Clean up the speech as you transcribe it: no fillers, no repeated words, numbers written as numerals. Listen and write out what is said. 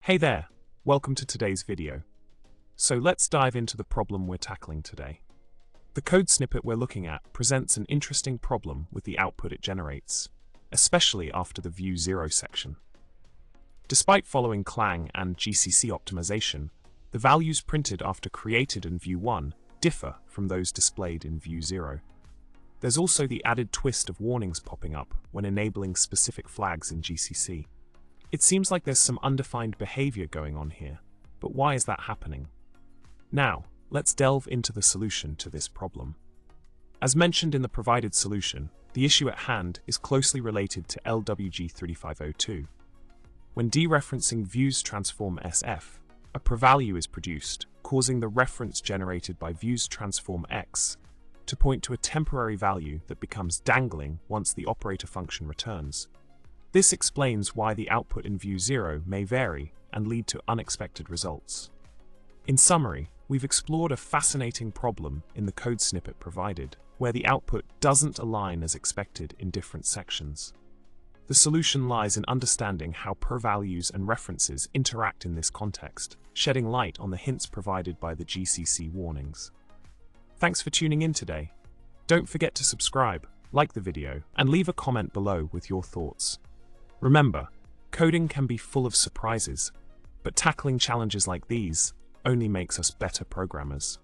Hey there, welcome to today's video. So let's dive into the problem we're tackling today. The code snippet we're looking at presents an interesting problem with the output it generates, especially after the View 0 section. Despite following clang and GCC optimization, the values printed after created in View 1 differ from those displayed in View 0. There's also the added twist of warnings popping up when enabling specific flags in GCC. It seems like there's some undefined behavior going on here, but why is that happening? Now, let's delve into the solution to this problem. As mentioned in the provided solution, the issue at hand is closely related to LWG3502. When dereferencing views transform SF, a prevalue is produced, causing the reference generated by views transform X to point to a temporary value that becomes dangling once the operator function returns. This explains why the output in View 0 may vary and lead to unexpected results. In summary, we've explored a fascinating problem in the code snippet provided, where the output doesn't align as expected in different sections. The solution lies in understanding how per-values and references interact in this context, shedding light on the hints provided by the GCC warnings. Thanks for tuning in today. Don't forget to subscribe, like the video, and leave a comment below with your thoughts. Remember, coding can be full of surprises, but tackling challenges like these only makes us better programmers.